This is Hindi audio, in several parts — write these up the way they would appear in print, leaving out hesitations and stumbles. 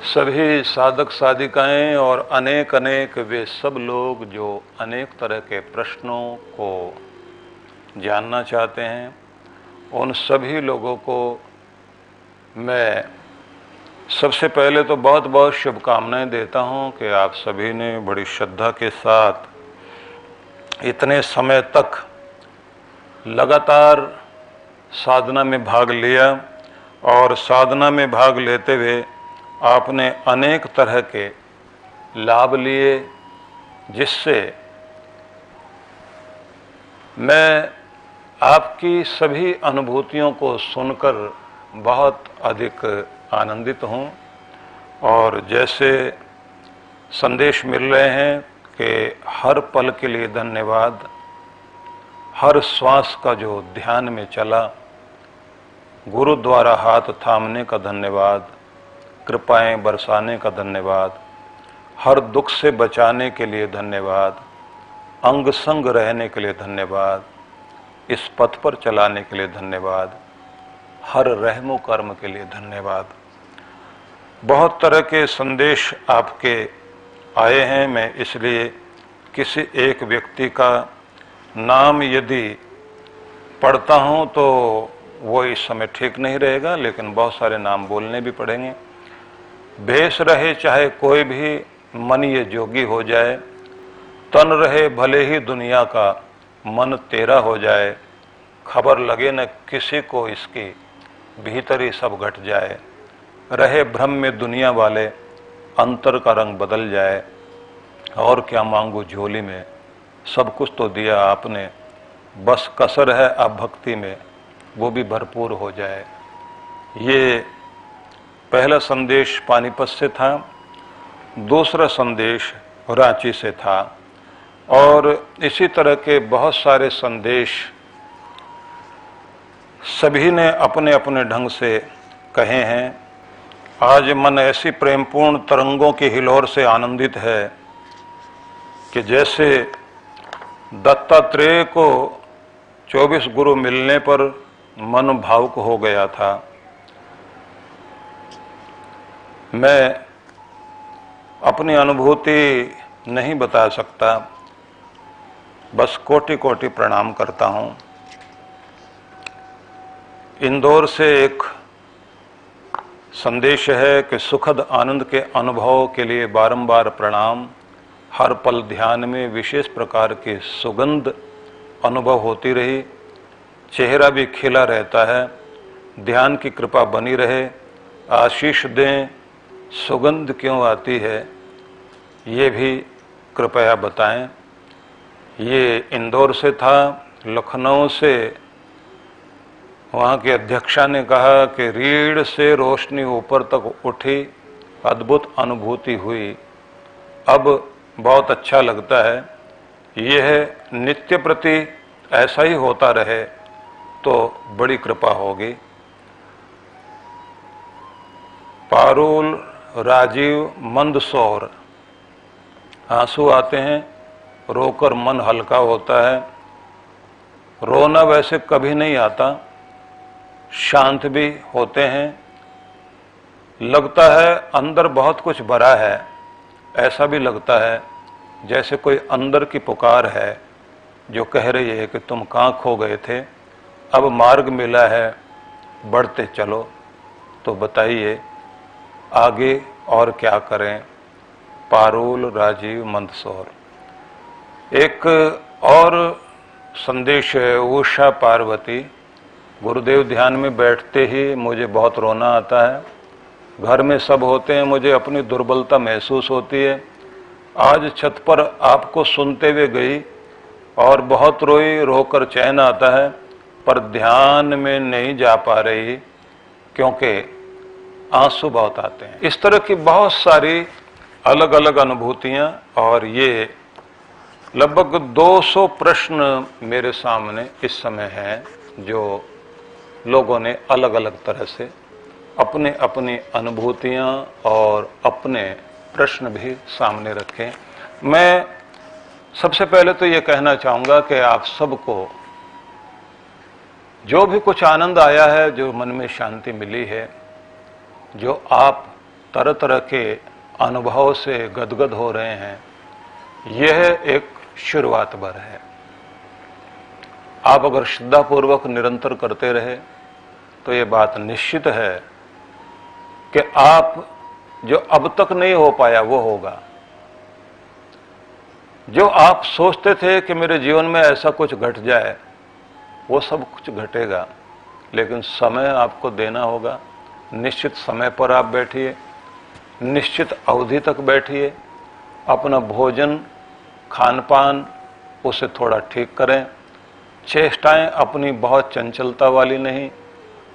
सभी साधक साधिकाएं और अनेक अनेक वे सब लोग जो अनेक तरह के प्रश्नों को जानना चाहते हैं, उन सभी लोगों को मैं सबसे पहले तो बहुत बहुत शुभकामनाएं देता हूं कि आप सभी ने बड़ी श्रद्धा के साथ इतने समय तक लगातार साधना में भाग लिया और साधना में भाग लेते हुए आपने अनेक तरह के लाभ लिए, जिससे मैं आपकी सभी अनुभूतियों को सुनकर बहुत अधिक आनंदित हूँ। और जैसे संदेश मिल रहे हैं कि हर पल के लिए धन्यवाद, हर श्वास का जो ध्यान में चला, गुरु द्वारा हाथ थामने का धन्यवाद, कृपाएं बरसाने का धन्यवाद, हर दुख से बचाने के लिए धन्यवाद, अंग संग रहने के लिए धन्यवाद, इस पथ पर चलाने के लिए धन्यवाद, हर रहमो कर्म के लिए धन्यवाद। बहुत तरह के संदेश आपके आए हैं। मैं इसलिए किसी एक व्यक्ति का नाम यदि पढ़ता हूं तो वो इस समय ठीक नहीं रहेगा, लेकिन बहुत सारे नाम बोलने भी पड़ेंगे। भेष रहे चाहे कोई भी, मन ये जोगी हो जाए, तन रहे भले ही दुनिया का, मन तेरा हो जाए, खबर लगे न किसी को इसकी, भीतर ही सब घट जाए, रहे भ्रम में दुनिया वाले, अंतर का रंग बदल जाए, और क्या मांगू झोली में, सब कुछ तो दिया आपने, बस कसर है अब भक्ति में, वो भी भरपूर हो जाए। ये पहला संदेश पानीपत से था, दूसरा संदेश रांची से था, और इसी तरह के बहुत सारे संदेश सभी ने अपने अपने ढंग से कहे हैं। आज मन ऐसी प्रेमपूर्ण तरंगों की हिलोर से आनंदित है कि जैसे दत्तात्रेय को 24 गुरु मिलने पर मन भावुक हो गया था। मैं अपनी अनुभूति नहीं बता सकता, बस कोटि कोटि प्रणाम करता हूं। इंदौर से एक संदेश है कि सुखद आनंद के अनुभव के लिए बारंबार प्रणाम, हर पल ध्यान में विशेष प्रकार की सुगंध अनुभव होती रही, चेहरा भी खिला रहता है, ध्यान की कृपा बनी रहे, आशीष दें, सुगंध क्यों आती है ये भी कृपया बताएं। ये इंदौर से था। लखनऊ से वहाँ की अध्यक्षा ने कहा कि रीढ़ से रोशनी ऊपर तक उठी, अद्भुत अनुभूति हुई, अब बहुत अच्छा लगता है। यह नित्य प्रति ऐसा ही होता रहे तो बड़ी कृपा होगी। पारुल राजीव मंदसौर, आंसू आते हैं, रोकर मन हल्का होता है। रोना वैसे कभी नहीं आता, शांत भी होते हैं, लगता है अंदर बहुत कुछ भरा है, ऐसा भी लगता है जैसे कोई अंदर की पुकार है जो कह रही है कि तुम कहाँ खो गए थे, अब मार्ग मिला है, बढ़ते चलो। तो बताइए आगे और क्या करें। पारुल राजीव मंदसौर। एक और संदेश है उषा पार्वती, गुरुदेव ध्यान में बैठते ही मुझे बहुत रोना आता है, घर में सब होते हैं, मुझे अपनी दुर्बलता महसूस होती है। आज छत पर आपको सुनते हुए गई और बहुत रोई, रोकर चैन आता है, पर ध्यान में नहीं जा पा रही क्योंकि आंसू बहुत आते हैं। इस तरह की बहुत सारी अलग अलग अनुभूतियां, और ये लगभग 200 प्रश्न मेरे सामने इस समय हैं जो लोगों ने अलग अलग तरह से अपने अपनी अनुभूतियां और अपने प्रश्न भी सामने रखे। मैं सबसे पहले तो ये कहना चाहूँगा कि आप सबको जो भी कुछ आनंद आया है, जो मन में शांति मिली है, जो आप तरह तरह के अनुभव से गदगद हो रहे हैं, यह एक शुरुआत भर है। आप अगर श्रद्धापूर्वक निरंतर करते रहे तो ये बात निश्चित है कि आप जो अब तक नहीं हो पाया वो होगा। जो आप सोचते थे कि मेरे जीवन में ऐसा कुछ घट जाए, वो सब कुछ घटेगा, लेकिन समय आपको देना होगा। निश्चित समय पर आप बैठिए, निश्चित अवधि तक बैठिए, अपना भोजन खान पान उसे थोड़ा ठीक करें, चेष्टाएं अपनी बहुत चंचलता वाली नहीं,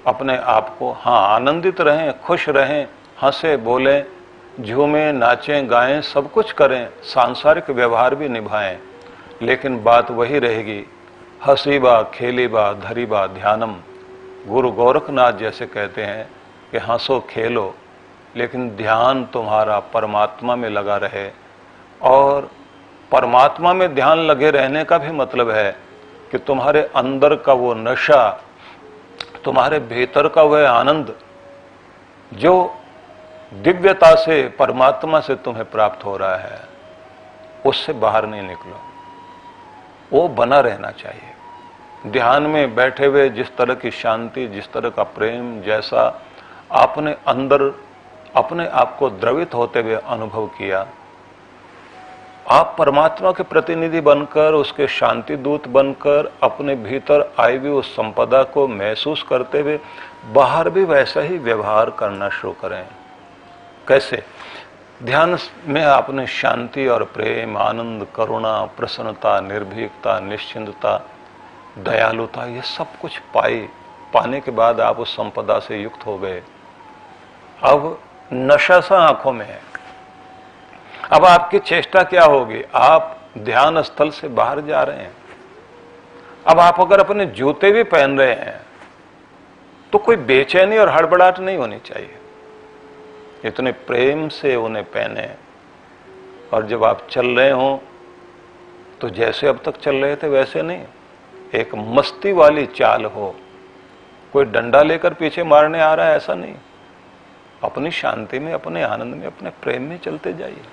अपने आप को आनंदित रहें, खुश रहें, हंसे बोलें, झूमें नाचें गाएं, सब कुछ करें, सांसारिक व्यवहार भी निभाएं, लेकिन बात वही रहेगी, हसीबा खेलीबा धरीबा ध्यानम। गुरु गोरखनाथ जैसे कहते हैं कि हंसो खेलो, लेकिन ध्यान तुम्हारा परमात्मा में लगा रहे। और परमात्मा में ध्यान लगे रहने का भी मतलब है कि तुम्हारे अंदर का वो नशा, तुम्हारे भीतर का वह आनंद जो दिव्यता से परमात्मा से तुम्हें प्राप्त हो रहा है, उससे बाहर नहीं निकलो, वो बना रहना चाहिए। ध्यान में बैठे हुए जिस तरह की शांति, जिस तरह का प्रेम, जैसा आपने अंदर अपने आप को द्रवित होते हुए अनुभव किया, आप परमात्मा के प्रतिनिधि बनकर, उसके शांति दूत बनकर, अपने भीतर आई हुई उस संपदा को महसूस करते हुए बाहर भी वैसा ही व्यवहार करना शुरू करें। कैसे? ध्यान में आपने शांति और प्रेम, आनंद, करुणा, प्रसन्नता, निर्भीकता, निश्चिंतता, दयालुता, ये सब कुछ पाने के बाद आप उस संपदा से युक्त हो गए। अब नशा सा आंखों में है। अब आपकी चेष्टा क्या होगी? आप ध्यान स्थल से बाहर जा रहे हैं। अब आप अगर अपने जूते भी पहन रहे हैं तो कोई बेचैनी और हड़बड़ाहट नहीं होनी चाहिए। इतने प्रेम से उन्हें पहने, और जब आप चल रहे हो तो जैसे अब तक चल रहे थे वैसे नहीं, एक मस्ती वाली चाल हो। कोई डंडा लेकर पीछे मारने आ रहा है ऐसा नहीं, अपनी शांति में, अपने आनंद में, अपने प्रेम में चलते जाइए।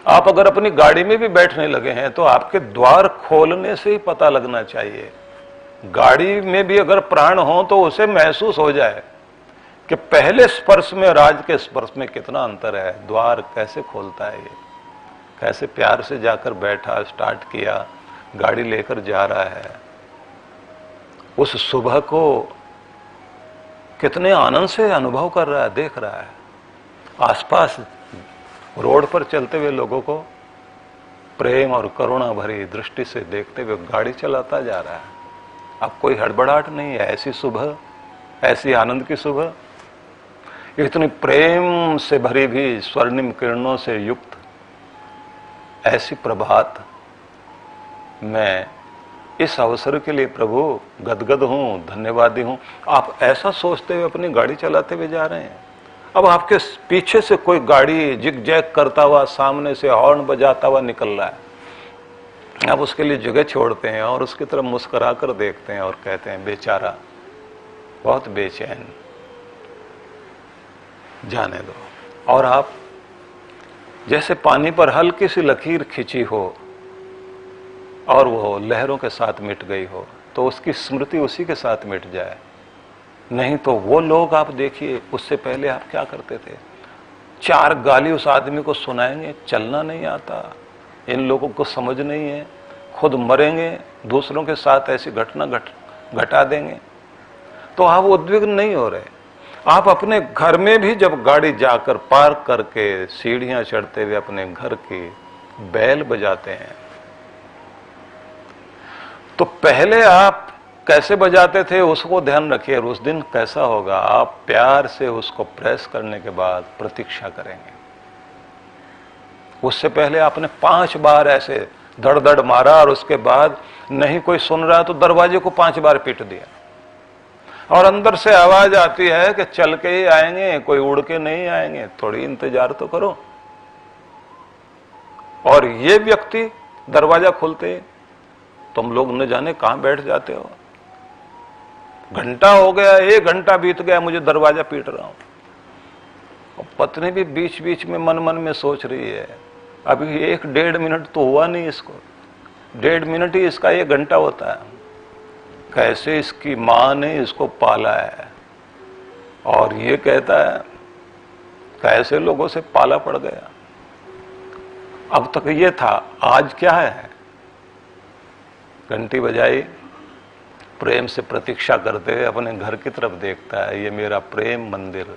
आप अगर अपनी गाड़ी में भी बैठने लगे हैं तो आपके द्वार खोलने से ही पता लगना चाहिए। गाड़ी में भी अगर प्राण हो तो उसे महसूस हो जाए कि पहले स्पर्श में और आज के स्पर्श में कितना अंतर है। द्वार कैसे खोलता है, ये कैसे प्यार से जाकर बैठा, स्टार्ट किया, गाड़ी लेकर जा रहा है। उस सुबह को कितने आनंद से अनुभव कर रहा है, देख रहा है। आसपास रोड पर चलते हुए लोगों को प्रेम और करुणा भरी दृष्टि से देखते हुए गाड़ी चलाता जा रहा है। अब कोई हड़बड़ाहट नहीं है। ऐसी सुबह, ऐसी आनंद की सुबह, इतनी प्रेम से भरी भी स्वर्णिम किरणों से युक्त ऐसी प्रभात, मैं इस अवसर के लिए प्रभु गदगद हूं, धन्यवादी हूं। आप ऐसा सोचते हुए अपनी गाड़ी चलाते हुए जा रहे हैं। अब आपके पीछे से कोई गाड़ी जिग जैग करता हुआ, सामने से हॉर्न बजाता हुआ निकल रहा है। आप उसके लिए जगह छोड़ते हैं और उसकी तरफ मुस्कुरा कर देखते हैं और कहते हैं, बेचारा बहुत बेचैन, जाने दो। और आप जैसे पानी पर हल्की सी लकीर खींची हो और वो लहरों के साथ मिट गई हो, तो उसकी स्मृति उसी के साथ मिट जाए। नहीं तो वो लोग आप देखिए, उससे पहले आप क्या करते थे? 4 गाली उस आदमी को सुनाएंगे, चलना नहीं आता, इन लोगों को समझ नहीं है, खुद मरेंगे, दूसरों के साथ ऐसी घटना घटा देंगे। तो आप उद्विग्न नहीं हो रहे। आप अपने घर में भी जब गाड़ी जाकर पार्क करके सीढ़ियां चढ़ते हुए अपने घर की बैल बजाते हैं, तो पहले आप कैसे बजाते थे उसको ध्यान रखिए। और उस दिन कैसा होगा, आप प्यार से उसको प्रेस करने के बाद प्रतीक्षा करेंगे। उससे पहले आपने 5 बार ऐसे धड़ धड़ मारा और उसके बाद नहीं कोई सुन रहा तो दरवाजे को 5 बार पीट दिया, और अंदर से आवाज आती है कि चल के ही आएंगे, कोई उड़ के नहीं आएंगे, थोड़ी इंतजार तो करो। और ये व्यक्ति दरवाजा खोलते तुम लोग न जाने कहां बैठ जाते हो। घंटा हो गया, 1 घंटा बीत गया, मुझे दरवाजा पीट रहा हूं। और पत्नी भी बीच बीच में मन मन में सोच रही है, अभी 1-1.5 मिनट तो हुआ नहीं इसको, 1.5 मिनट ही इसका 1 घंटा होता है। कैसे इसकी मां ने इसको पाला है, और ये कहता है कैसे लोगों से पाला पड़ गया। अब तक ये था, आज क्या है? घंटी बजाई, प्रेम से प्रतीक्षा करते हुए अपने घर की तरफ देखता है, ये मेरा प्रेम मंदिर,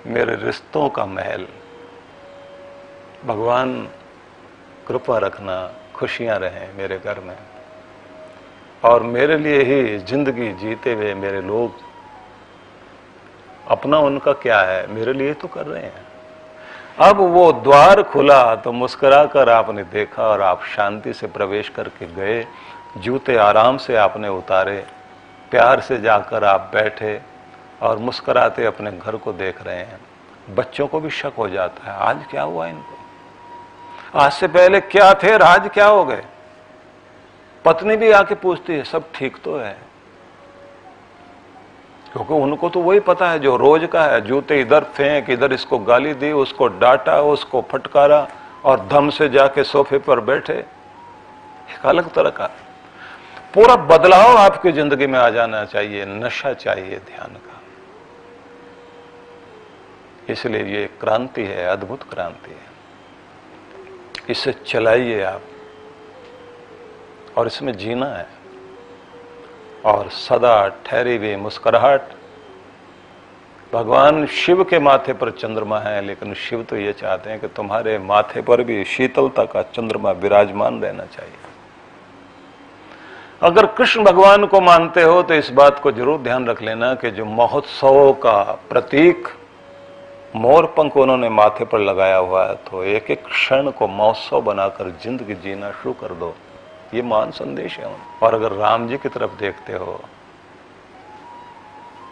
मेरे रिश्तों का महल। भगवान कृपा रखना, खुशियां रहें मेरे घर में, और मेरे लिए ही जिंदगी जीते हुए मेरे लोग, अपना उनका क्या है, मेरे लिए तो कर रहे हैं। अब वो द्वार खुला तो मुस्कुराकर आपने देखा और आप शांति से प्रवेश करके गए। जूते आराम से आपने उतारे, प्यार से जाकर आप बैठे और मुस्कुराते अपने घर को देख रहे हैं। बच्चों को भी शक हो जाता है, आज क्या हुआ इनको, आज से पहले क्या थे और आज क्या हो गए। पत्नी भी आके पूछती है, सब ठीक तो है, क्योंकि उनको तो वही पता है जो रोज का है। जूते इधर फेंक, इधर इसको गाली दी, उसको डांटा, उसको फटकारा, और धम से जाके सोफे पर बैठे। एक अलग तरह का पूरा बदलाव आपकी जिंदगी में आ जाना चाहिए, नशा चाहिए ध्यान का। इसलिए ये क्रांति है, अद्भुत क्रांति है, इसे चलाइए आप, और इसमें जीना है। और सदा ठहरी हुई मुस्कुराहट। भगवान शिव के माथे पर चंद्रमा है, लेकिन शिव तो ये चाहते हैं कि तुम्हारे माथे पर भी शीतलता का चंद्रमा विराजमान रहना चाहिए। अगर कृष्ण भगवान को मानते हो तो इस बात को जरूर ध्यान रख लेना कि जो महोत्सव का प्रतीक मोर पंख उन्होंने माथे पर लगाया हुआ है, तो एक एक क्षण को महोत्सव बनाकर जिंदगी जीना शुरू कर दो। ये महान संदेश है। और अगर राम जी की तरफ देखते हो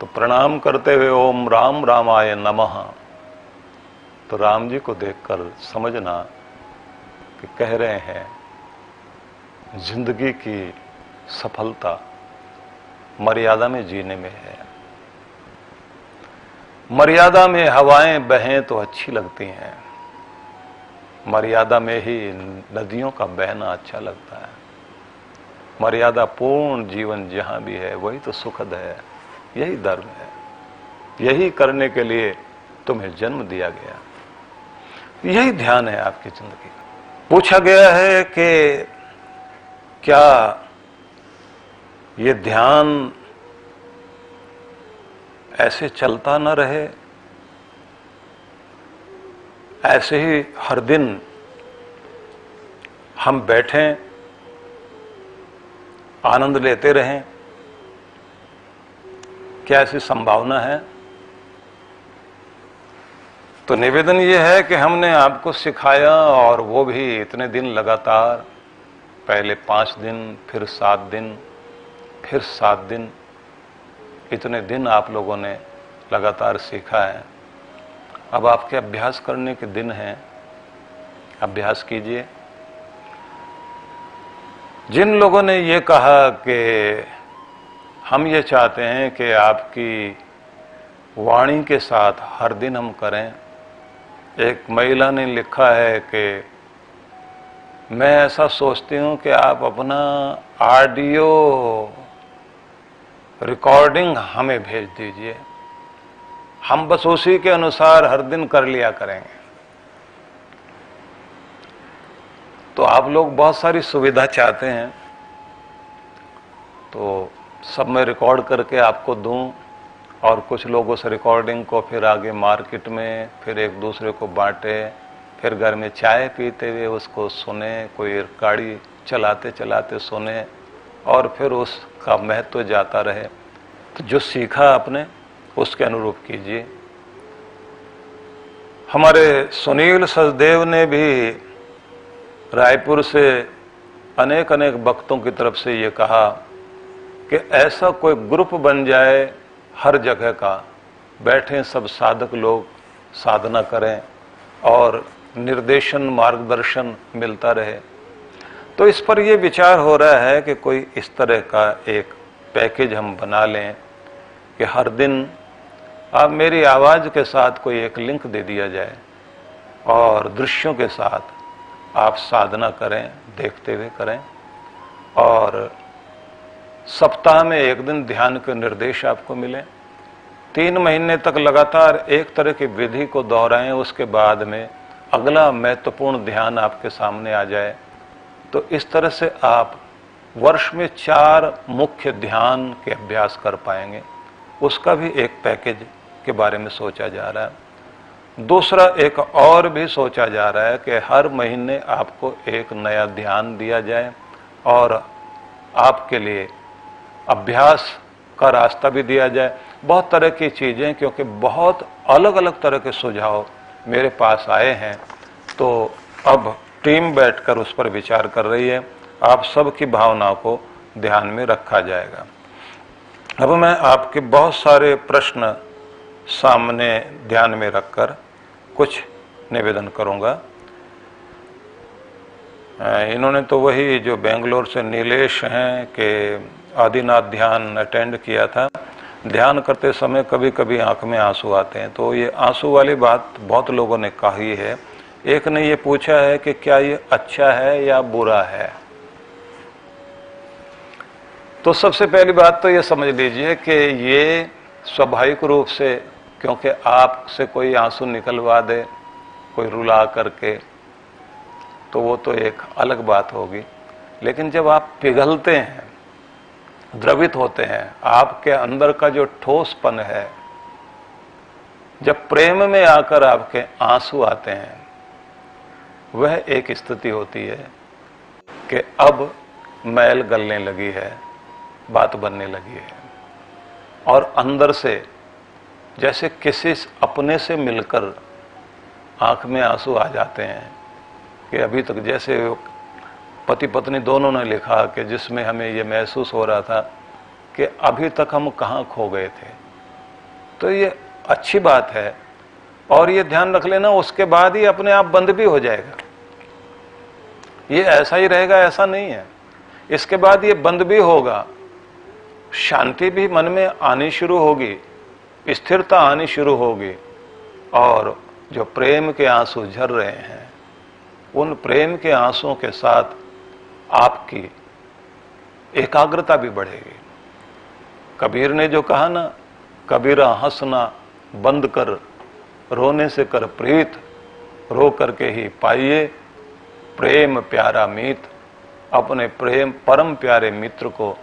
तो प्रणाम करते हुए ओम राम रामाय नमः, तो राम जी को देखकर समझना कि कह रहे हैं जिंदगी की सफलता मर्यादा में जीने में है। मर्यादा में हवाएं बहें तो अच्छी लगती हैं, मर्यादा में ही नदियों का बहना अच्छा लगता है। मर्यादा पूर्ण जीवन जहां भी है वही तो सुखद है, यही धर्म है, यही करने के लिए तुम्हें जन्म दिया गया, यही ध्यान है आपकी जिंदगी का। पूछा गया है कि क्या ये ध्यान ऐसे चलता न रहे, ऐसे ही हर दिन हम बैठें, आनंद लेते रहें, क्या ऐसी संभावना है? तो निवेदन यह है कि हमने आपको सिखाया, और वो भी इतने दिन लगातार, पहले 5 दिन, फिर 7 दिन, फिर 7 दिन, इतने दिन आप लोगों ने लगातार सीखा है। अब आपके अभ्यास करने के दिन हैं, अभ्यास कीजिए। जिन लोगों ने ये कहा कि हम ये चाहते हैं कि आपकी वाणी के साथ हर दिन हम करें, एक महिला ने लिखा है कि मैं ऐसा सोचती हूं कि आप अपना ऑडियो रिकॉर्डिंग हमें भेज दीजिए, हम बस उसी के अनुसार हर दिन कर लिया करेंगे। तो आप लोग बहुत सारी सुविधा चाहते हैं, तो सब मैं रिकॉर्ड करके आपको दूं, और कुछ लोगों से रिकॉर्डिंग को फिर आगे मार्केट में फिर एक दूसरे को बांटे, फिर घर में चाय पीते हुए उसको सुने, कोई गाड़ी चलाते चलाते सुने, और फिर उसका महत्व जाता रहे। तो जो सीखा आपने उसके अनुरूप कीजिए। हमारे सुनील सचदेव ने भी रायपुर से अनेक अनेक भक्तों की तरफ से ये कहा कि ऐसा कोई ग्रुप बन जाए हर जगह का, बैठें सब साधक लोग, साधना करें और निर्देशन मार्गदर्शन मिलता रहे। तो इस पर यह विचार हो रहा है कि कोई इस तरह का एक पैकेज हम बना लें कि हर दिन अब मेरी आवाज के साथ कोई एक लिंक दे दिया जाए और दृश्यों के साथ आप साधना करें, देखते हुए करें, और सप्ताह में एक दिन ध्यान के निर्देश आपको मिले। 3 महीने तक लगातार एक तरह की विधि को दोहराएं, उसके बाद में अगला महत्वपूर्ण ध्यान आपके सामने आ जाए। तो इस तरह से आप वर्ष में 4 मुख्य ध्यान के अभ्यास कर पाएंगे। उसका भी एक पैकेज के बारे में सोचा जा रहा है। दूसरा एक और भी सोचा जा रहा है कि हर महीने आपको एक नया ध्यान दिया जाए और आपके लिए अभ्यास का रास्ता भी दिया जाए। बहुत तरह की चीजें, क्योंकि बहुत अलग अलग तरह के सुझाव मेरे पास आए हैं, तो अब टीम बैठकर उस पर विचार कर रही है। आप सबकी भावनाओं को ध्यान में रखा जाएगा। अब मैं आपके बहुत सारे प्रश्न सामने ध्यान में रखकर कुछ निवेदन करूंगा। इन्होंने तो वही जो बेंगलोर से नीलेश हैं कि आदिनाथ ध्यान अटेंड किया था। ध्यान करते समय कभी कभी आंख में आंसू आते हैं, तो ये आंसू वाली बात बहुत लोगों ने कही है। एक ने ये पूछा है कि क्या ये अच्छा है या बुरा है। तो सबसे पहली बात तो ये समझ लीजिए कि ये स्वाभाविक रूप से, क्योंकि आपसे कोई आंसू निकलवा दे कोई रुला करके, तो वो तो एक अलग बात होगी। लेकिन जब आप पिघलते हैं, द्रवित होते हैं, आपके अंदर का जो ठोसपन है, जब प्रेम में आकर आपके आंसू आते हैं, वह एक स्थिति होती है कि अब मैल गलने लगी है, बात बनने लगी है, और अंदर से जैसे किसी अपने से मिलकर आंख में आंसू आ जाते हैं। कि अभी तक जैसे पति पत्नी दोनों ने लिखा कि जिसमें हमें ये महसूस हो रहा था कि अभी तक हम कहाँ खो गए थे। तो ये अच्छी बात है, और ये ध्यान रख लेना, उसके बाद ही अपने आप बंद भी हो जाएगा। ये ऐसा ही रहेगा ऐसा नहीं है, इसके बाद ये बंद भी होगा, शांति भी मन में आनी शुरू होगी, स्थिरता आनी शुरू होगी, और जो प्रेम के आंसू झर रहे हैं, उन प्रेम के आंसुओं के साथ आपकी एकाग्रता भी बढ़ेगी। कबीर ने जो कहा ना, कबीरा हंसना बंद कर, रोने से कर प्रीत, रो करके ही पाइए प्रेम प्यारा मीत। अपने प्रेम परम प्यारे मित्र को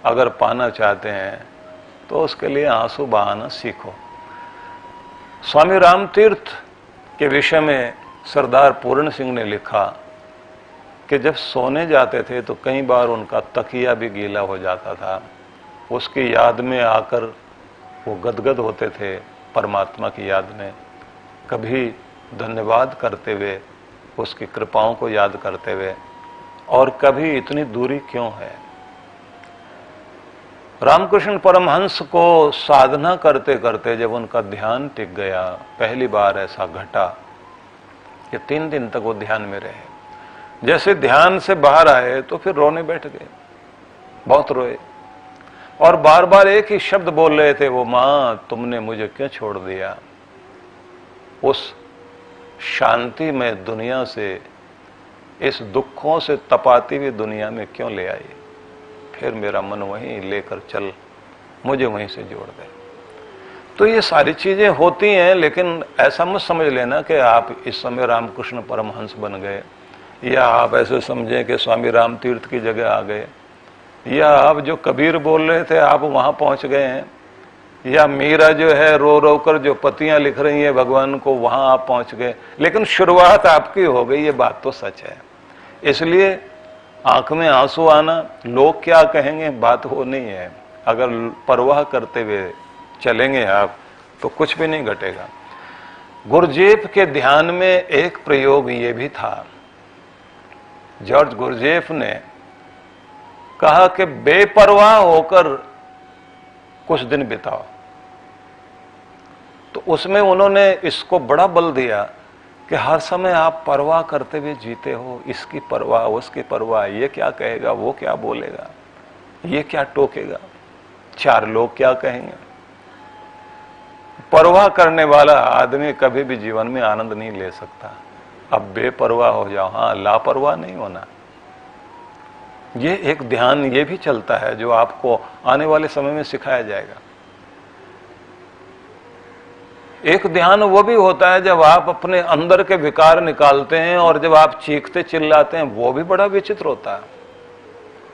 अगर पाना चाहते हैं तो उसके लिए आंसू बहाना सीखो। स्वामी रामतीर्थ के विषय में सरदार पूर्ण सिंह ने लिखा कि जब सोने जाते थे तो कई बार उनका तकिया भी गीला हो जाता था। उसकी याद में आकर वो गदगद होते थे, परमात्मा की याद में, कभी धन्यवाद करते हुए, उसकी कृपाओं को याद करते हुए, और कभी इतनी दूरी क्यों है। रामकृष्ण परमहंस को साधना करते करते जब उनका ध्यान टिक गया, पहली बार ऐसा घटा कि 3 दिन तक वो ध्यान में रहे। जैसे ध्यान से बाहर आए तो फिर रोने बैठ गए, बहुत रोए, और बार बार एक ही शब्द बोल रहे थे वो, मां तुमने मुझे क्यों छोड़ दिया। उस शांति में दुनिया से, इस दुखों से तपाती हुई दुनिया में क्यों ले आई। फिर मेरा मन वहीं लेकर चल, मुझे वहीं से जोड़ दे। तो ये सारी चीजें होती हैं, लेकिन ऐसा मत समझ लेना कि आप इस समय रामकृष्ण परमहंस बन गए, या आप ऐसे समझें कि स्वामी रामतीर्थ की जगह आ गए, या आप जो कबीर बोल रहे थे आप वहां पहुंच गए हैं, या मीरा जो है रो रो कर जो पतियां लिख रही हैं भगवान को, वहां आप पहुंच गए। लेकिन शुरुआत आपकी हो गई, ये बात तो सच है। इसलिए आंख में आंसू आना, लोग क्या कहेंगे, बात वो नहीं है। अगर परवाह करते हुए चलेंगे आप तो कुछ भी नहीं घटेगा। गुरजेफ के ध्यान में एक प्रयोग ये भी था। जॉर्ज गुरजेफ ने कहा कि बेपरवाह होकर कुछ दिन बिताओ। तो उसमें उन्होंने इसको बड़ा बल दिया कि हर समय आप परवाह करते हुए जीते हो, इसकी परवाह उसकी परवाह, ये क्या कहेगा, वो क्या बोलेगा, ये क्या टोकेगा, 4 लोग क्या कहेंगे। परवाह करने वाला आदमी कभी भी जीवन में आनंद नहीं ले सकता। अब बेपरवाह हो जाओ, हाँ, लापरवाह नहीं होना। ये एक ध्यान ये भी चलता है जो आपको आने वाले समय में सिखाया जाएगा। एक ध्यान वो भी होता है जब आप अपने अंदर के विकार निकालते हैं और जब आप चीखते चिल्लाते हैं, वो भी बड़ा विचित्र होता है।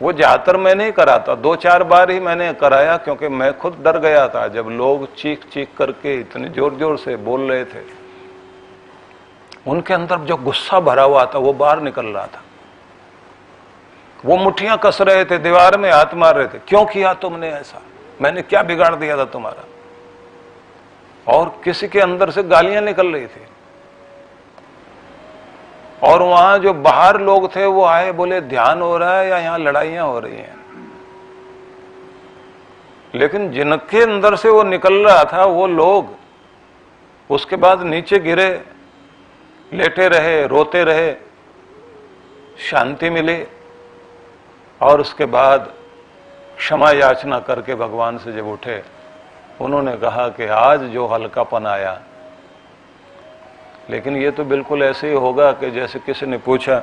वो ज्यादातर मैं नहीं कराता, 2-4 बार ही मैंने कराया, क्योंकि मैं खुद डर गया था जब लोग चीख चीख करके इतने जोर जोर से बोल रहे थे। उनके अंदर जो गुस्सा भरा हुआ था वो बाहर निकल रहा था। वो मुट्ठियां कस रहे थे, दीवार में हाथ मार रहे थे, क्यों किया तुमने ऐसा, मैंने क्या बिगाड़ दिया था तुम्हारा। और किसी के अंदर से गालियां निकल रही थी। और वहां जो बाहर लोग थे वो आए, बोले ध्यान हो रहा है या यहां लड़ाइयां हो रही हैं। लेकिन जिनके अंदर से वो निकल रहा था वो लोग उसके बाद नीचे गिरे, लेटे रहे, रोते रहे, शांति मिली। और उसके बाद क्षमा याचना करके भगवान से जब उठे, उन्होंने कहा कि आज जो हल्कापन आया। लेकिन ये तो बिल्कुल ऐसे ही होगा कि जैसे किसी ने पूछा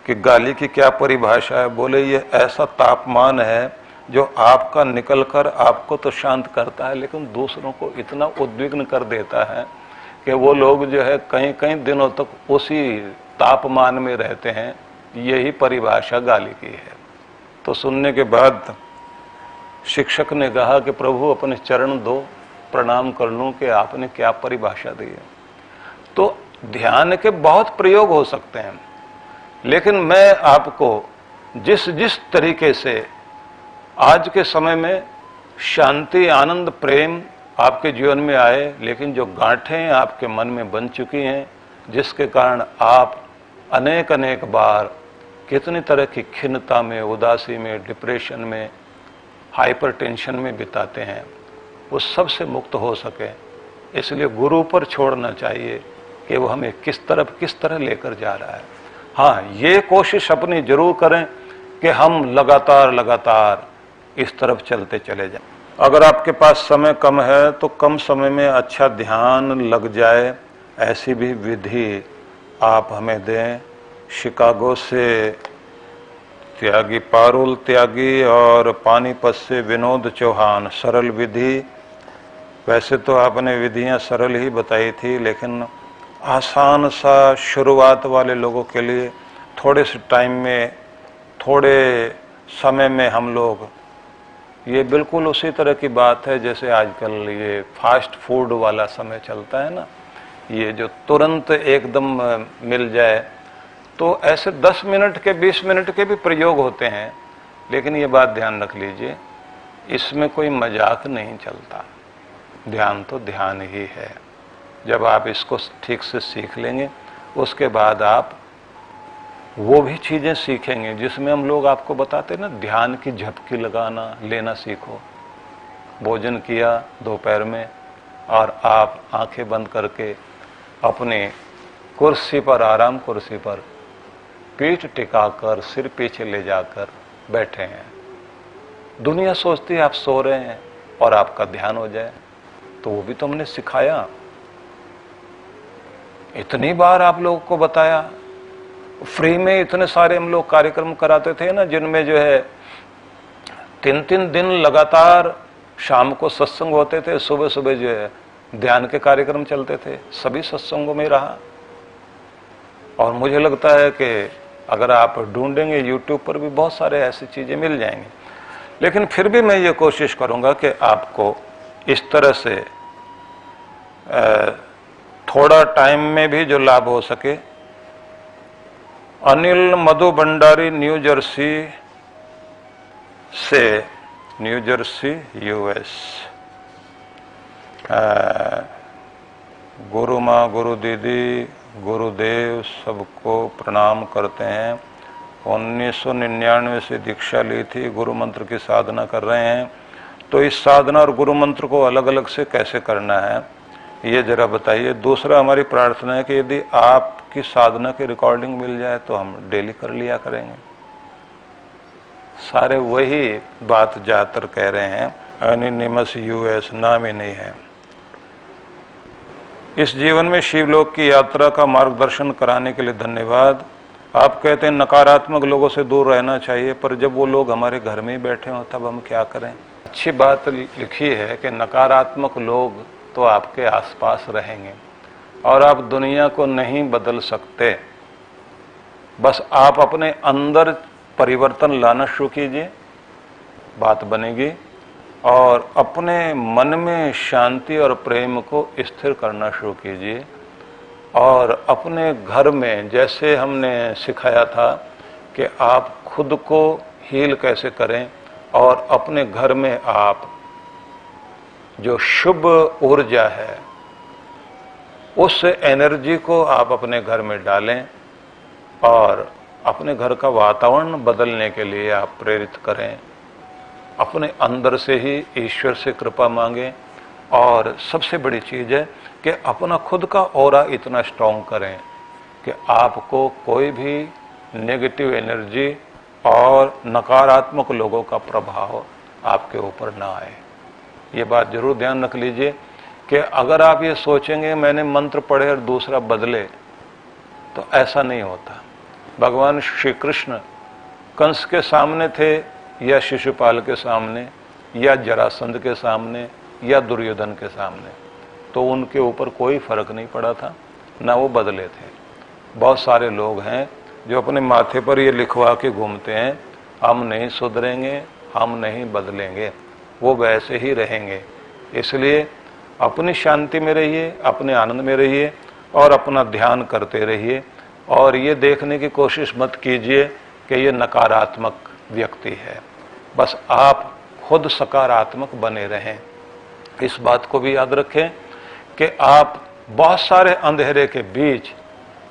कि गाली की क्या परिभाषा है, बोले ये ऐसा तापमान है जो आपका निकलकर आपको तो शांत करता है, लेकिन दूसरों को इतना उद्विग्न कर देता है कि वो लोग जो है कई कई दिनों तक उसी तापमान में रहते हैं। यही परिभाषा गाली की है। तो सुनने के बाद शिक्षक ने कहा कि प्रभु अपने चरण दो, प्रणाम कर लूं कि आपने क्या परिभाषा दी है। तो ध्यान के बहुत प्रयोग हो सकते हैं, लेकिन मैं आपको जिस जिस तरीके से आज के समय में शांति, आनंद, प्रेम आपके जीवन में आए, लेकिन जो गांठें आपके मन में बन चुकी हैं, जिसके कारण आप अनेक अनेक बार कितनी तरह की खिन्नता में, उदासी में, डिप्रेशन में, हाइपर टेंशन में बिताते हैं, वो सबसे मुक्त हो सके, इसलिए गुरु पर छोड़ना चाहिए कि वो हमें किस तरह लेकर जा रहा है। हाँ, ये कोशिश अपनी जरूर करें कि हम लगातार इस तरफ चलते चले जाएं। अगर आपके पास समय कम है तो कम समय में अच्छा ध्यान लग जाए, ऐसी भी विधि आप हमें दें। शिकागो से त्यागी पारुल त्यागी और पानीपत से विनोद चौहान, सरल विधि। वैसे तो आपने विधियां सरल ही बताई थी, लेकिन आसान सा शुरुआत वाले लोगों के लिए थोड़े से टाइम में, थोड़े समय में हम लोग, ये बिल्कुल उसी तरह की बात है जैसे आजकल ये फास्ट फूड वाला समय चलता है ना, ये जो तुरंत एकदम मिल जाए। तो ऐसे 10 मिनट के, 20 मिनट के भी प्रयोग होते हैं, लेकिन ये बात ध्यान रख लीजिए, इसमें कोई मजाक नहीं चलता। ध्यान तो ध्यान ही है। जब आप इसको ठीक से सीख लेंगे, उसके बाद आप वो भी चीजें सीखेंगे जिसमें हम लोग आपको बताते हैं ना, ध्यान की झपकी लगाना, लेना सीखो। भोजन किया दोपहर में और आप आंखें बंद करके अपने कुर्सी पर, आराम कुर्सी पर पीठ टिकाकर, सिर पीछे ले जाकर बैठे हैं। दुनिया सोचती है आप सो रहे हैं और आपका ध्यान हो जाए, तो वो भी तो हमने सिखाया। इतनी बार आप लोगों को बताया, फ्री में इतने सारे हम लोग कार्यक्रम कराते थे ना, जिनमें जो है 3-3 दिन लगातार शाम को सत्संग होते थे, सुबह सुबह जो है ध्यान के कार्यक्रम चलते थे। सभी सत्संगों में रहा। और मुझे लगता है कि अगर आप ढूंढेंगे YouTube पर भी बहुत सारे ऐसी चीजें मिल जाएंगी। लेकिन फिर भी मैं ये कोशिश करूंगा कि आपको इस तरह से थोड़ा टाइम में भी जो लाभ हो सके। अनिल मधु भंडारी न्यू जर्सी से, न्यू जर्सी US, गुरु माँ, गुरु दीदी, गुरुदेव सबको प्रणाम करते हैं। 1999 से दीक्षा ली थी, गुरु मंत्र की साधना कर रहे हैं। तो इस साधना और गुरु मंत्र को अलग अलग से कैसे करना है ये जरा बताइए। दूसरा, हमारी प्रार्थना है कि यदि आपकी साधना की रिकॉर्डिंग मिल जाए तो हम डेली कर लिया करेंगे। सारे वही बात ज्यादातर कह रहे हैं। एनिनिमस US नाम ही नहीं है। इस जीवन में शिवलोक की यात्रा का मार्गदर्शन कराने के लिए धन्यवाद। आप कहते हैं नकारात्मक लोगों से दूर रहना चाहिए, पर जब वो लोग हमारे घर में ही बैठे हों तब हम क्या करें। अच्छी बात लिखी है कि नकारात्मक लोग तो आपके आसपास रहेंगे और आप दुनिया को नहीं बदल सकते। बस आप अपने अंदर परिवर्तन लाना शुरू कीजिए, बात बनेगी। और अपने मन में शांति और प्रेम को स्थिर करना शुरू कीजिए। और अपने घर में जैसे हमने सिखाया था कि आप खुद को हील कैसे करें, और अपने घर में आप जो शुभ ऊर्जा है उस एनर्जी को आप अपने घर में डालें और अपने घर का वातावरण बदलने के लिए आप प्रेरित करें। अपने अंदर से ही ईश्वर से कृपा मांगें। और सबसे बड़ी चीज़ है कि अपना खुद का ऑरा इतना स्ट्रॉन्ग करें कि आपको कोई भी नेगेटिव एनर्जी और नकारात्मक लोगों का प्रभाव आपके ऊपर ना आए। ये बात जरूर ध्यान रख लीजिए कि अगर आप ये सोचेंगे मैंने मंत्र पढ़े और दूसरा बदले, तो ऐसा नहीं होता। भगवान श्री कृष्ण कंस के सामने थे या शिशुपाल के सामने या जरासंध के सामने या दुर्योधन के सामने, तो उनके ऊपर कोई फर्क नहीं पड़ा था, ना वो बदले थे। बहुत सारे लोग हैं जो अपने माथे पर ये लिखवा के घूमते हैं, हम नहीं सुधरेंगे, हम नहीं बदलेंगे, वो वैसे ही रहेंगे। इसलिए अपनी शांति में रहिए, अपने आनंद में रहिए और अपना ध्यान करते रहिए। और ये देखने की कोशिश मत कीजिए कि ये नकारात्मक व्यक्ति है, बस आप खुद सकारात्मक बने रहें। इस बात को भी याद रखें कि आप बहुत सारे अंधेरे के बीच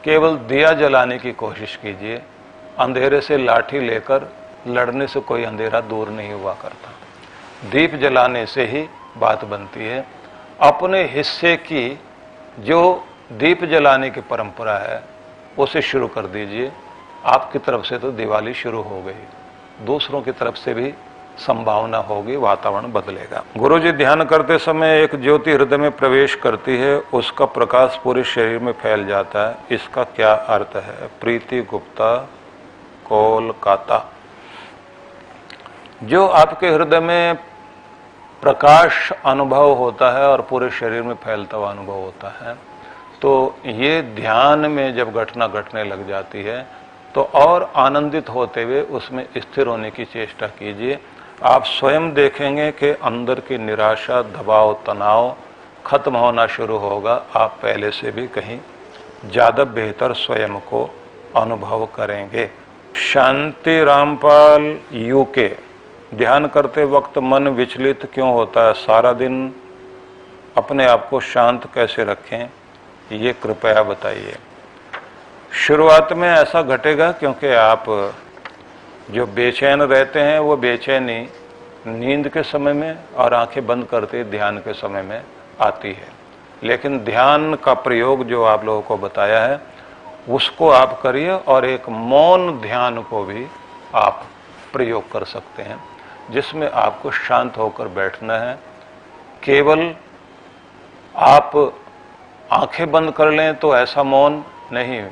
केवल दिया जलाने की कोशिश कीजिए। अंधेरे से लाठी लेकर लड़ने से कोई अंधेरा दूर नहीं हुआ करता, दीप जलाने से ही बात बनती है। अपने हिस्से की जो दीप जलाने की परंपरा है उसे शुरू कर दीजिए। आपकी तरफ से तो दिवाली शुरू हो गई, दूसरों की तरफ से भी संभावना होगी, वातावरण बदलेगा। गुरुजी, ध्यान करते समय एक ज्योति हृदय में प्रवेश करती है, उसका प्रकाश पूरे शरीर में फैल जाता है, इसका क्या अर्थ है? प्रीति गुप्ता, कोलकाता। जो आपके हृदय में प्रकाश अनुभव होता है और पूरे शरीर में फैलता हुआ अनुभव होता है, तो ये ध्यान में जब घटना घटने लग जाती है तो और आनंदित होते हुए उसमें स्थिर होने की चेष्टा कीजिए। आप स्वयं देखेंगे कि अंदर की निराशा, दबाव, तनाव खत्म होना शुरू होगा। आप पहले से भी कहीं ज़्यादा बेहतर स्वयं को अनुभव करेंगे। शांति रामपाल, यूके। ध्यान करते वक्त मन विचलित क्यों होता है? सारा दिन अपने आप को शांत कैसे रखें, ये कृपया बताइए। शुरुआत में ऐसा घटेगा क्योंकि आप जो बेचैन रहते हैं वो बेचैनी नींद के समय में और आंखें बंद करते ध्यान के समय में आती है। लेकिन ध्यान का प्रयोग जो आप लोगों को बताया है उसको आप करिए, और एक मौन ध्यान को भी आप प्रयोग कर सकते हैं जिसमें आपको शांत होकर बैठना है। केवल आप आंखें बंद कर लें तो ऐसा मौन नहीं,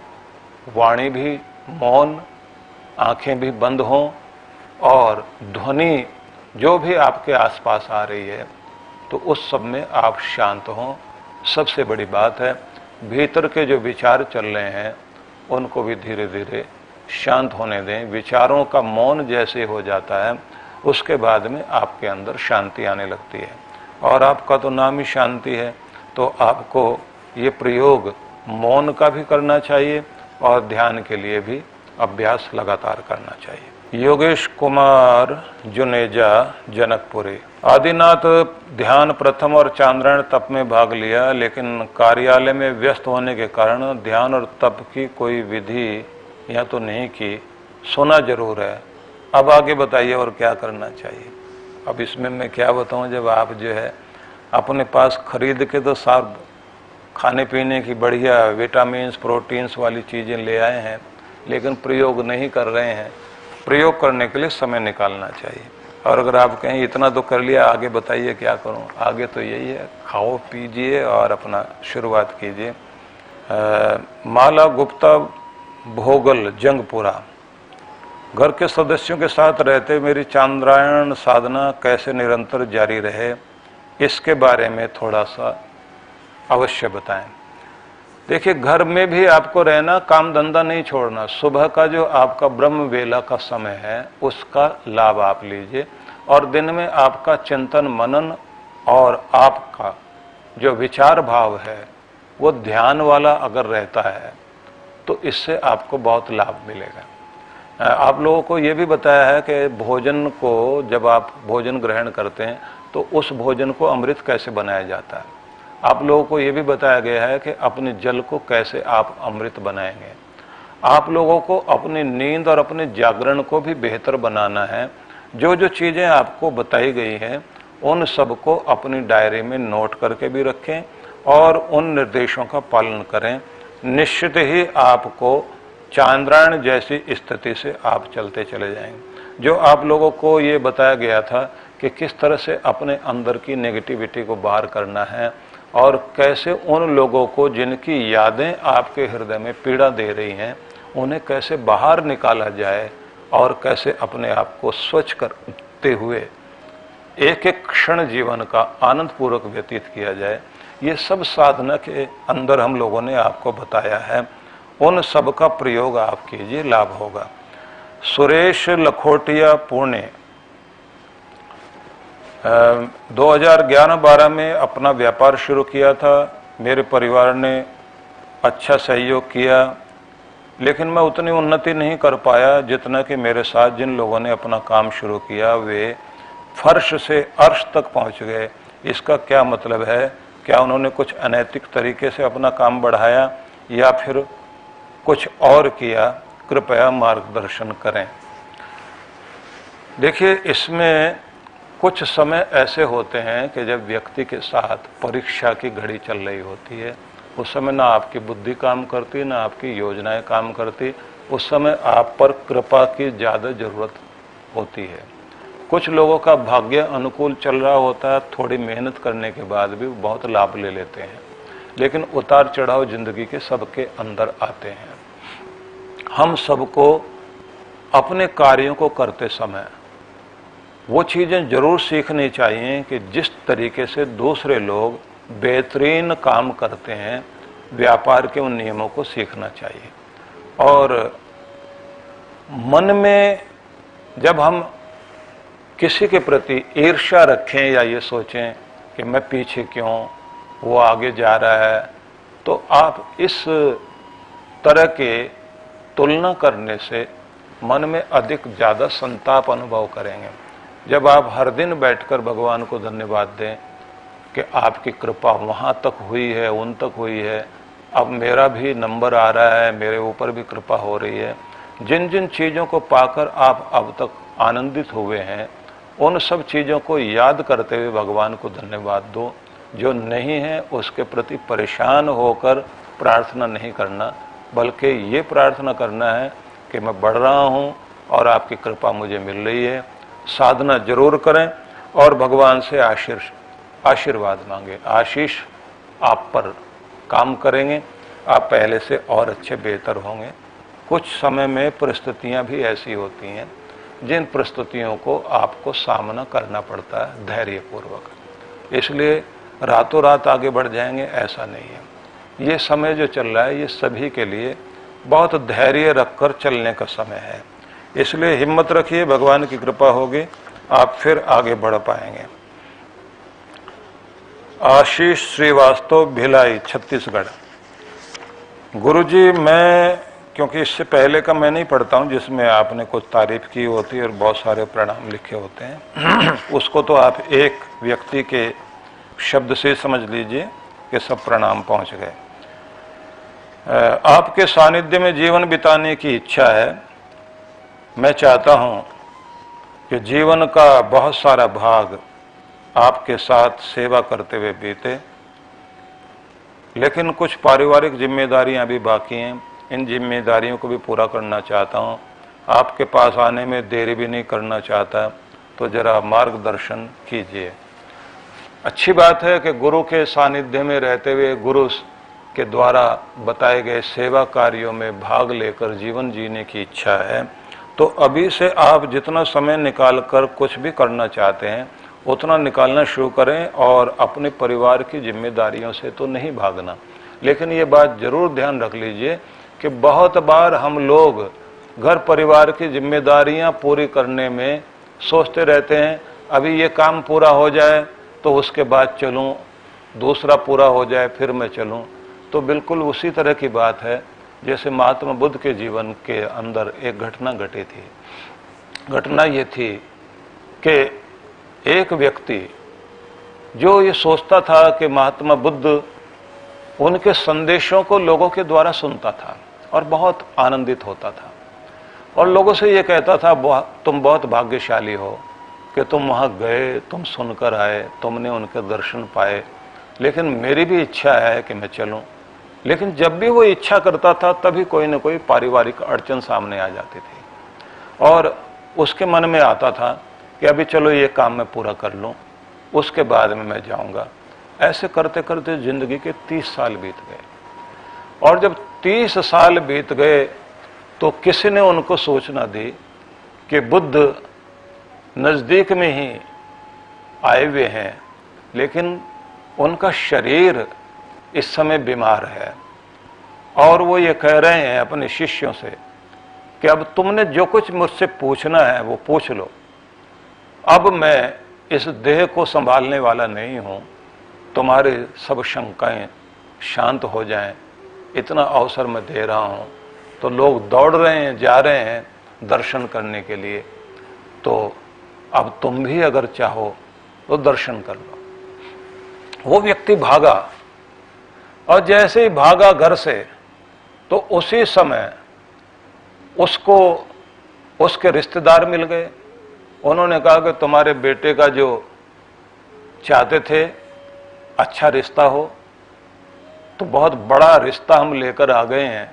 वाणी भी मौन, आंखें भी बंद हों, और ध्वनि जो भी आपके आसपास आ रही है तो उस सब में आप शांत हों। सबसे बड़ी बात है भीतर के जो विचार चल रहे हैं उनको भी धीरे धीरे शांत होने दें। विचारों का मौन जैसे हो जाता है उसके बाद में आपके अंदर शांति आने लगती है, और आपका तो नाम ही शांति है। तो आपको ये प्रयोग मौन का भी करना चाहिए और ध्यान के लिए भी अभ्यास लगातार करना चाहिए। योगेश कुमार जुनेजा, जनकपुरी। आदिनाथ ध्यान प्रथम और चांद्रायण तप में भाग लिया, लेकिन कार्यालय में व्यस्त होने के कारण ध्यान और तप की कोई विधि या तो नहीं की, सुना जरूर है। अब आगे बताइए और क्या करना चाहिए। अब इसमें मैं क्या बताऊं, जब आप जो है अपने पास खरीद के तो साफ खाने पीने की बढ़िया विटामिन्स, प्रोटीन्स वाली चीज़ें ले आए हैं, लेकिन प्रयोग नहीं कर रहे हैं। प्रयोग करने के लिए समय निकालना चाहिए। और अगर आप कहें इतना तो कर लिया, आगे बताइए क्या करूं, आगे तो यही है, खाओ पीजिए और अपना शुरुआत कीजिए। माला गुप्ता, भोगल, जंगपुरा। घर के सदस्यों के साथ रहते मेरी चांद्रायण साधना कैसे निरंतर जारी रहे, इसके बारे में थोड़ा सा अवश्य बताएं। देखिए, घर में भी आपको रहना, काम धंधा नहीं छोड़ना। सुबह का जो आपका ब्रह्म वेला का समय है उसका लाभ आप लीजिए, और दिन में आपका चिंतन मनन और आपका जो विचार भाव है वो ध्यान वाला अगर रहता है तो इससे आपको बहुत लाभ मिलेगा। आप लोगों को ये भी बताया है कि भोजन को, जब आप भोजन ग्रहण करते हैं तो उस भोजन को अमृत कैसे बनाया जाता है। आप लोगों को ये भी बताया गया है कि अपने जल को कैसे आप अमृत बनाएंगे। आप लोगों को अपनी नींद और अपने जागरण को भी बेहतर बनाना है। जो जो चीज़ें आपको बताई गई हैं उन सबको अपनी डायरी में नोट करके भी रखें और उन निर्देशों का पालन करें। निश्चित ही आपको चांद्रायण जैसी स्थिति से आप चलते चले जाएंगे। जो आप लोगों को ये बताया गया था कि किस तरह से अपने अंदर की नेगेटिविटी को बाहर करना है और कैसे उन लोगों को जिनकी यादें आपके हृदय में पीड़ा दे रही हैं उन्हें कैसे बाहर निकाला जाए और कैसे अपने आप को स्वच्छ करते हुए एक एक क्षण जीवन का आनंद पूर्वक व्यतीत किया जाए, ये सब साधना के अंदर हम लोगों ने आपको बताया है। उन सब का प्रयोग आप कीजिए, लाभ होगा। सुरेश लखोटिया, पुणे। 2011-12 में अपना व्यापार शुरू किया था। मेरे परिवार ने अच्छा सहयोग किया, लेकिन मैं उतनी उन्नति नहीं कर पाया जितना कि मेरे साथ जिन लोगों ने अपना काम शुरू किया वे फर्श से अर्श तक पहुंच गए। इसका क्या मतलब है? क्या उन्होंने कुछ अनैतिक तरीके से अपना काम बढ़ाया या फिर कुछ और किया? कृपया मार्गदर्शन करें। देखिए, इसमें कुछ समय ऐसे होते हैं कि जब व्यक्ति के साथ परीक्षा की घड़ी चल रही होती है, उस समय ना आपकी बुद्धि काम करती, ना आपकी योजनाएं काम करती। उस समय आप पर कृपा की ज़्यादा ज़रूरत होती है। कुछ लोगों का भाग्य अनुकूल चल रहा होता है, थोड़ी मेहनत करने के बाद भी बहुत लाभ ले लेते हैं, लेकिन उतार चढ़ाव जिंदगी के सबके अंदर आते हैं। हम सबको अपने कार्यों को करते समय वो चीज़ें जरूर सीखनी चाहिए कि जिस तरीके से दूसरे लोग बेहतरीन काम करते हैं, व्यापार के उन नियमों को सीखना चाहिए। और मन में जब हम किसी के प्रति ईर्ष्या रखें या ये सोचें कि मैं पीछे क्यों, वो आगे जा रहा है, तो आप इस तरह के तुलना करने से मन में अधिक ज़्यादा संताप अनुभव करेंगे। जब आप हर दिन बैठकर भगवान को धन्यवाद दें कि आपकी कृपा वहाँ तक हुई है, उन तक हुई है, अब मेरा भी नंबर आ रहा है, मेरे ऊपर भी कृपा हो रही है। जिन जिन चीज़ों को पाकर आप अब तक आनंदित हुए हैं उन सब चीज़ों को याद करते हुए भगवान को धन्यवाद दो। जो नहीं है उसके प्रति परेशान होकर प्रार्थना नहीं करना, बल्कि ये प्रार्थना करना है कि मैं बढ़ रहा हूँ और आपकी कृपा मुझे मिल रही है। साधना जरूर करें और भगवान से आशीर्वाद मांगे। आशीष आप पर काम करेंगे, आप पहले से और अच्छे बेहतर होंगे। कुछ समय में परिस्थितियां भी ऐसी होती हैं जिन परिस्थितियों को आपको सामना करना पड़ता है धैर्यपूर्वक, इसलिए रातों रात आगे बढ़ जाएंगे ऐसा नहीं है। ये समय जो चल रहा है ये सभी के लिए बहुत धैर्य रखकर चलने का समय है, इसलिए हिम्मत रखिए, भगवान की कृपा होगी, आप फिर आगे बढ़ पाएंगे। आशीष श्रीवास्तव, भिलाई, छत्तीसगढ़। गुरुजी, मैं क्योंकि इससे पहले का मैं नहीं पढ़ता हूँ जिसमें आपने कुछ तारीफ की होती है और बहुत सारे प्रणाम लिखे होते हैं उसको तो आप एक व्यक्ति के शब्द से समझ लीजिए कि सब प्रणाम पहुँच गए। आपके सानिध्य में जीवन बिताने की इच्छा है। मैं चाहता हूँ कि जीवन का बहुत सारा भाग आपके साथ सेवा करते हुए बीते, लेकिन कुछ पारिवारिक जिम्मेदारियां भी बाकी हैं। इन जिम्मेदारियों को भी पूरा करना चाहता हूँ। आपके पास आने में देरी भी नहीं करना चाहता, तो तो जरा मार्गदर्शन कीजिए। अच्छी बात है कि गुरु के सानिध्य में रहते हुए गुरु के द्वारा बताए गए सेवा कार्यों में भाग लेकर जीवन जीने की इच्छा है, तो अभी से आप जितना समय निकाल कर कुछ भी करना चाहते हैं उतना निकालना शुरू करें, और अपने परिवार की जिम्मेदारियों से तो नहीं भागना। लेकिन ये बात जरूर ध्यान रख लीजिए कि बहुत बार हम लोग घर परिवार की जिम्मेदारियां पूरी करने में सोचते रहते हैं, अभी ये काम पूरा हो जाए तो उसके बाद चलूं, दूसरा पूरा हो जाए फिर मैं चलूं। तो बिल्कुल उसी तरह की बात है जैसे महात्मा बुद्ध के जीवन के अंदर एक घटना घटी थी। घटना ये थी कि एक व्यक्ति जो ये सोचता था कि महात्मा बुद्ध उनके संदेशों को लोगों के द्वारा सुनता था और बहुत आनंदित होता था, और लोगों से ये कहता था तुम बहुत भाग्यशाली हो कि तुम वहाँ गए, तुम सुनकर आए, तुमने उनके दर्शन पाए, लेकिन मेरी भी इच्छा है कि मैं चलूं। लेकिन जब भी वो इच्छा करता था तभी कोई न कोई पारिवारिक अड़चन सामने आ जाती थी, और उसके मन में आता था कि अभी चलो ये काम मैं पूरा कर लूं, उसके बाद में मैं जाऊंगा। ऐसे करते करते जिंदगी के 30 साल बीत गए, और जब 30 साल बीत गए तो किसी ने उनको सूचना दी कि बुद्ध नजदीक में ही आए हुए हैं, लेकिन उनका शरीर इस समय बीमार है, और वो ये कह रहे हैं अपने शिष्यों से कि अब तुमने जो कुछ मुझसे पूछना है वो पूछ लो, अब मैं इस देह को संभालने वाला नहीं हूं, तुम्हारे सब शंकाएं शांत हो जाएं, इतना अवसर मैं दे रहा हूं। तो लोग दौड़ रहे हैं, जा रहे हैं दर्शन करने के लिए, तो अब तुम भी अगर चाहो तो दर्शन कर लो। वो व्यक्ति भागा, और जैसे ही भागा घर से, तो उसी समय उसको उसके रिश्तेदार मिल गए। उन्होंने कहा कि तुम्हारे बेटे का जो चाहते थे अच्छा रिश्ता हो, तो बहुत बड़ा रिश्ता हम लेकर आ गए हैं,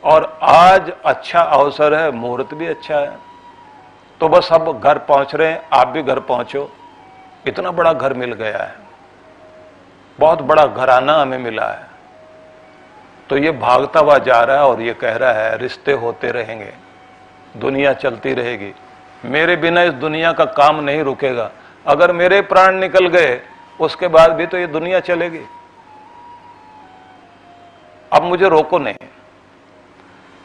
और आज अच्छा अवसर है, मुहूर्त भी अच्छा है, तो बस अब घर पहुंच रहे हैं, आप भी घर पहुंचो। इतना बड़ा घर मिल गया है, बहुत बड़ा घराना हमें मिला है। तो ये भागता हुआ जा रहा है और ये कह रहा है रिश्ते होते रहेंगे, दुनिया चलती रहेगी, मेरे बिना इस दुनिया का काम नहीं रुकेगा, अगर मेरे प्राण निकल गए उसके बाद भी तो ये दुनिया चलेगी, अब मुझे रोको नहीं।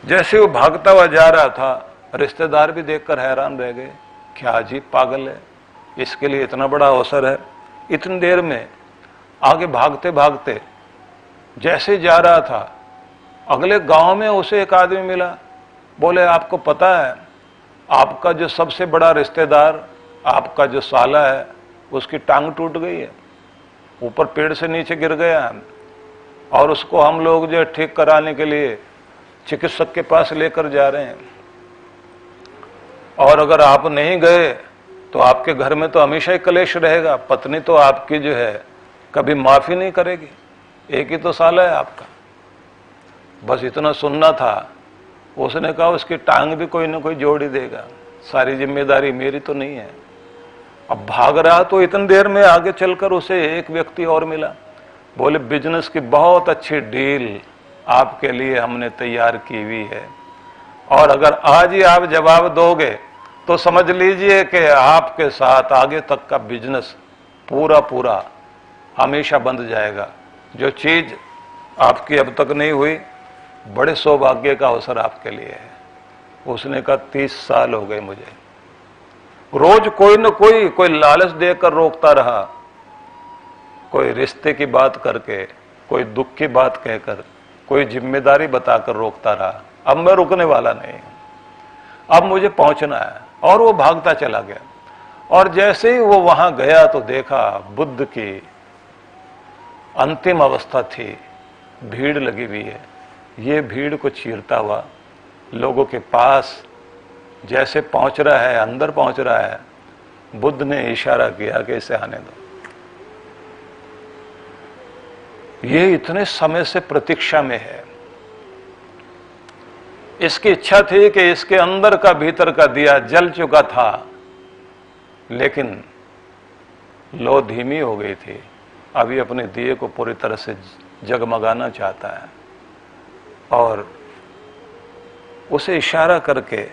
जैसे वो भागता हुआ जा रहा था, रिश्तेदार भी देखकर हैरान रह गए, क्या अजीब पागल है, इसके लिए इतना बड़ा अवसर है। इतनी देर में आगे भागते भागते जैसे जा रहा था, अगले गांव में उसे एक आदमी मिला। बोले आपको पता है आपका जो सबसे बड़ा रिश्तेदार, आपका जो साला है, उसकी टांग टूट गई है, ऊपर पेड़ से नीचे गिर गया है, और उसको हम लोग जो ठीक कराने के लिए चिकित्सक के पास लेकर जा रहे हैं, और अगर आप नहीं गए तो आपके घर में तो हमेशा ही कलेश रहेगा, पत्नी तो आपकी जो है कभी माफी नहीं करेगी, एक ही तो साला है आपका। बस इतना सुनना था। उसने कहा उसकी टांग भी कोई ना कोई जोड़ ही देगा, सारी जिम्मेदारी मेरी तो नहीं है। अब भाग रहा तो इतनी देर में आगे चलकर उसे एक व्यक्ति और मिला। बोले बिजनेस की बहुत अच्छी डील आपके लिए हमने तैयार की हुई है, और अगर आज ही आप जवाब दोगे तो समझ लीजिए कि आपके साथ आगे तक का बिजनेस पूरा पूरा हमेशा बंध जाएगा। जो चीज आपकी अब तक नहीं हुई, बड़े सौभाग्य का अवसर आपके लिए है। उसने कहा 30 साल हो गए मुझे, रोज कोई न कोई लालच देकर रोकता रहा, कोई रिश्ते की बात करके, कोई दुख की बात कहकर, कोई जिम्मेदारी बताकर रोकता रहा। अब मैं रुकने वाला नहीं, अब मुझे पहुंचना है। और वो भागता चला गया, और जैसे ही वो वहां गया तो देखा बुद्ध की अंतिम अवस्था थी, भीड़ लगी हुई है। ये भीड़ को चीरता हुआ लोगों के पास जैसे पहुंच रहा है, अंदर पहुंच रहा है, बुद्ध ने इशारा किया कि इसे आने दो। ये इतने समय से प्रतीक्षा में है, इसकी इच्छा थी कि इसके अंदर का भीतर का दिया जल चुका था, लेकिन लो धीमी हो गई थी। अभी अपने दिए को पूरी तरह से जगमगाना चाहता है और उसे इशारा करके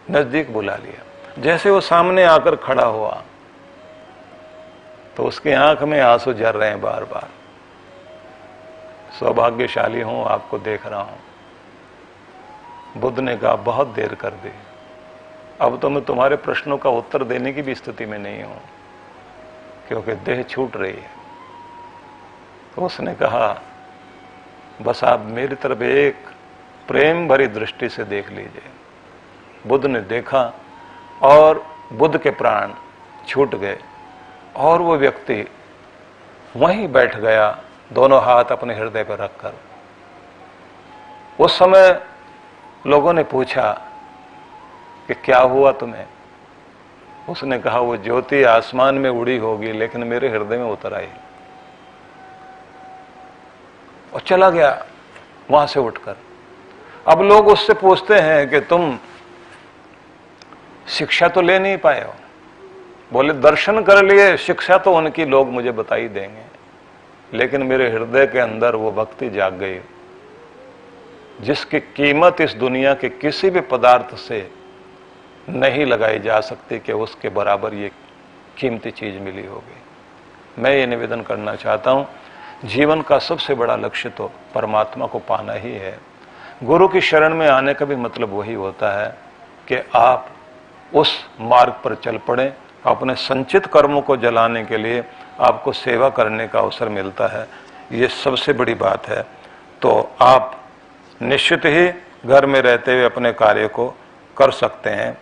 नजदीक बुला लिया। जैसे वो सामने आकर खड़ा हुआ तो उसकी आंख में आंसू झर रहे हैं बार बार। सौभाग्यशाली हूं, आपको देख रहा हूं। बुद्ध ने कहा, बहुत देर कर दी, अब तो मैं तुम्हारे प्रश्नों का उत्तर देने की भी स्थिति में नहीं हूं, क्योंकि देह छूट रही है। तो उसने कहा, बस आप मेरी तरफ एक प्रेम भरी दृष्टि से देख लीजिए। बुद्ध ने देखा और बुद्ध के प्राण छूट गए और वो व्यक्ति वहीं बैठ गया, दोनों हाथ अपने हृदय पर रखकर। उस समय लोगों ने पूछा कि क्या हुआ तुम्हें? उसने कहा, वो ज्योति आसमान में उड़ी होगी लेकिन मेरे हृदय में उतर आई। और चला गया वहां से उठकर। अब लोग उससे पूछते हैं कि तुम शिक्षा तो ले नहीं पाए हो। बोले, दर्शन कर लिए, शिक्षा तो उनकी लोग मुझे बता ही देंगे, लेकिन मेरे हृदय के अंदर वो भक्ति जाग गई जिसकी कीमत इस दुनिया के किसी भी पदार्थ से नहीं लगाई जा सकती कि उसके बराबर ये कीमती चीज मिली होगी। मैं ये निवेदन करना चाहता हूं, जीवन का सबसे बड़ा लक्ष्य तो परमात्मा को पाना ही है। गुरु की शरण में आने का भी मतलब वही होता है कि आप उस मार्ग पर चल पड़े। अपने संचित कर्मों को जलाने के लिए आपको सेवा करने का अवसर मिलता है, ये सबसे बड़ी बात है। तो आप निश्चित ही घर में रहते हुए अपने कार्य को कर सकते हैं।